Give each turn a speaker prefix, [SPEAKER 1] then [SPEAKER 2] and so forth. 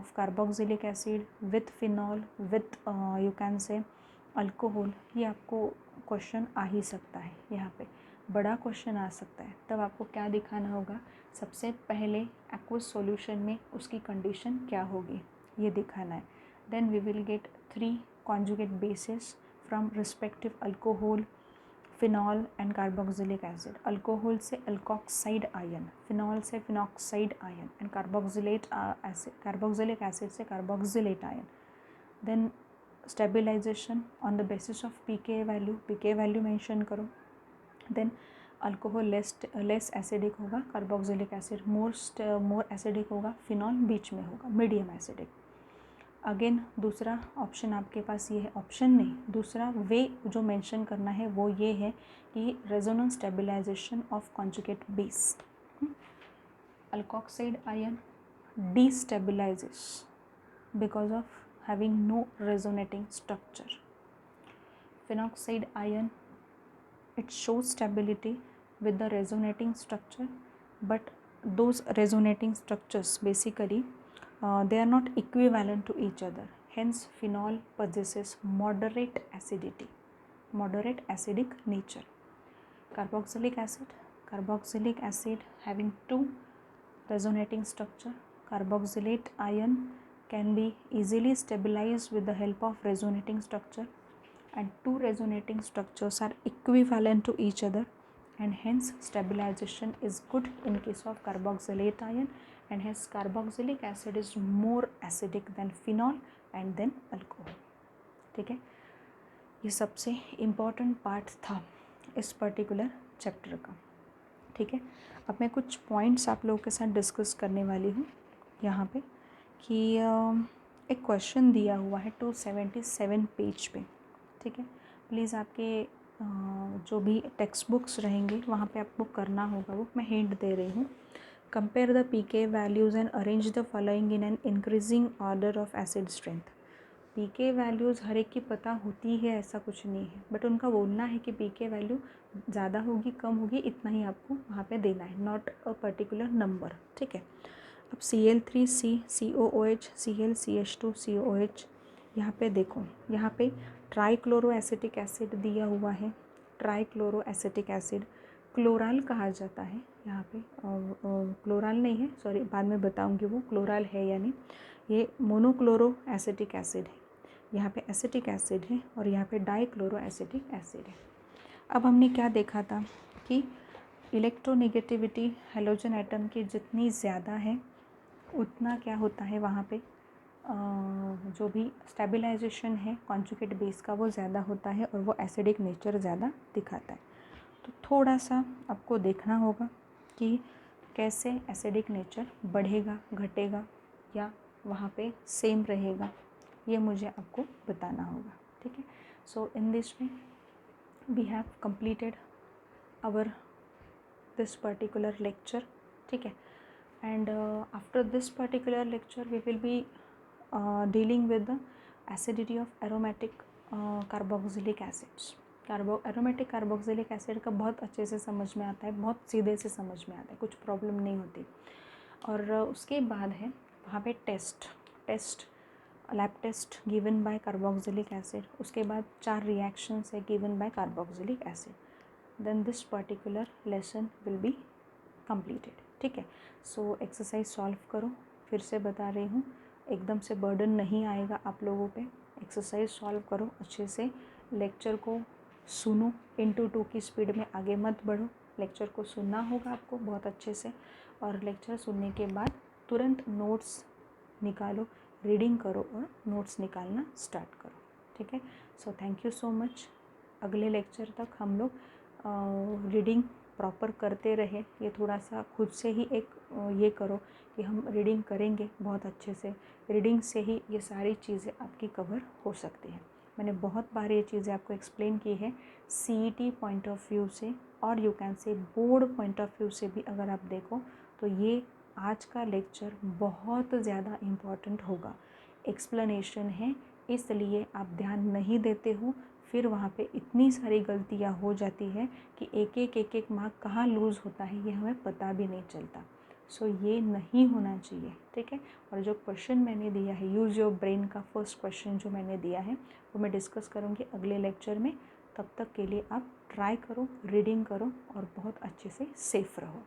[SPEAKER 1] of carboxylic acid with phenol with you can say alcohol, ये आपको question आ ही सकता है, यहाँ पे बड़ा क्वेश्चन आ सकता है। तब आपको क्या दिखाना होगा, सबसे पहले एक्वस सॉल्यूशन में उसकी कंडीशन क्या होगी ये दिखाना है। Then we will get 3 conjugate bases from respective alcohol, phenol and carboxylic acid. Alcohol से अल्कोक्साइड आयन, फिनॉल से phenoxide ion and carboxylic acid से carboxylate ion. Then stabilization on the basis of pK value mention करो। Then alcohol less acidic होगा, carboxylic acid more acidic होगा, phenol बीच में होगा, medium acidic. Again दूसरा option आपके पास ये है, ऑप्शन नहीं, दूसरा वे जो मेंशन करना है वो ये है कि resonance stabilisation of conjugate base. Alkoxide ion destabilizes because of having no resonating structure. Phenoxide ion, it shows stability with the resonating structure, but those resonating structures basically they are not equivalent to each other. Hence phenol possesses moderate acidity, moderate acidic nature. Carboxylic acid having 2 resonating structure. Carboxylate ion can be easily stabilized with the help of resonating structure, and 2 resonating structures are equivalent to each other, and hence stabilization is good in case of carboxylate ion, and hence carboxylic acid is more acidic than phenol and then alcohol। ठीक है, ये सबसे important part था इस particular chapter का। ठीक है, अब मैं कुछ पॉइंट्स आप लोगों के साथ डिस्कस करने वाली हूँ यहाँ पे कि एक क्वेश्चन दिया हुआ है 277 पेज पे। ठीक है, प्लीज़ आपके जो भी टेक्स्ट बुक्स रहेंगे वहाँ पे आपको करना होगा, वो मैं हिंट दे रही हूँ। Compare the pK values and arrange the following in an increasing order of acid strength. PK values हर एक की पता होती है, ऐसा कुछ नहीं है, बट उनका बोलना है कि पीके वैल्यू ज़्यादा होगी कम होगी इतना ही आपको वहाँ पे देना है, नॉट अ पर्टिकुलर नंबर। ठीक है, अब Cl3C COOH Cl CH2 COOH, यहाँ पे देखो, यहाँ पे ट्राईक्लोरो एसिटिक एसिड दिया हुआ है, ट्राईक्लोरो एसिटिक एसिड क्लोराल कहा जाता है। यहाँ पे क्लोराल नहीं है, सॉरी बाद में बताऊँगी वो क्लोराल है या नहीं। ये मोनोक्लोरो एसिटिक एसिड है, यहाँ पे एसिटिक एसिड है, और यहाँ पे डाईक्लोरो एसिटिक एसिड है। अब हमने क्या देखा था कि इलेक्ट्रोनेगेटिविटी हैलोजन एटम की जितनी ज़्यादा है उतना क्या होता है वहाँ पे जो भी स्टेबिलाइजेशन है कॉन्जुगेट बेस का वो ज़्यादा होता है और वो एसिडिक नेचर ज़्यादा दिखाता है। तो थोड़ा सा आपको देखना होगा कि कैसे एसिडिक नेचर बढ़ेगा घटेगा या वहाँ पे सेम रहेगा, ये मुझे आपको बताना होगा। ठीक है, so in this way we have completed our this particular lecture। ठीक है, and after this particular lecture we will be dealing with the acidity of aromatic carboxylic acids। Aromatic carboxylic acid का बहुत अच्छे से समझ में आता है, बहुत सीधे से समझ में आता है, कुछ प्रॉब्लम नहीं होती। और उसके बाद है वहाँ पे test lab test given by carboxylic acid, उसके बाद 4 रिएक्शंस है given by carboxylic acid, then this particular lesson will be completed. ठीक है, सो एक्सरसाइज सॉल्व करो, फिर से बता रही हूँ, एकदम से बर्डन नहीं आएगा आप लोगों पे। एक्सरसाइज सॉल्व करो अच्छे से, लेक्चर को सुनो, इंटू 2 की स्पीड में आगे मत बढ़ो। लेक्चर को सुनना होगा आपको बहुत अच्छे से, और लेक्चर सुनने के बाद तुरंत नोट्स निकालो, रीडिंग करो और नोट्स निकालना स्टार्ट करो। ठीक है, so thank you so much. अगले लेक्चर तक हम लोग रीडिंग प्रॉपर करते रहे, ये थोड़ा सा खुद से ही एक ये करो कि हम रीडिंग करेंगे बहुत अच्छे से, रीडिंग से ही ये सारी चीज़ें आपकी कवर हो सकती हैं। मैंने बहुत बार ये चीज़ें आपको एक्सप्लेन की है CET पॉइंट ऑफ व्यू से, और you can say board point of view से भी अगर आप देखो तो ये आज का लेक्चर बहुत ज़्यादा इम्पॉर्टेंट होगा। एक्सप्लेनेशन है इसलिए आप ध्यान नहीं देते हो, फिर वहाँ पे इतनी सारी गलतियाँ हो जाती है कि एक एक मार्क कहाँ लूज़ होता है ये हमें पता भी नहीं चलता। सो ये नहीं होना चाहिए, ठीक है। और जो क्वेश्चन मैंने दिया है, यूज़ योर ब्रेन का फर्स्ट क्वेश्चन जो मैंने दिया है वो मैं डिस्कस करूँगी अगले लेक्चर में। तब तक के लिए आप ट्राई करो, रीडिंग करो और बहुत अच्छे से सेफ रहो।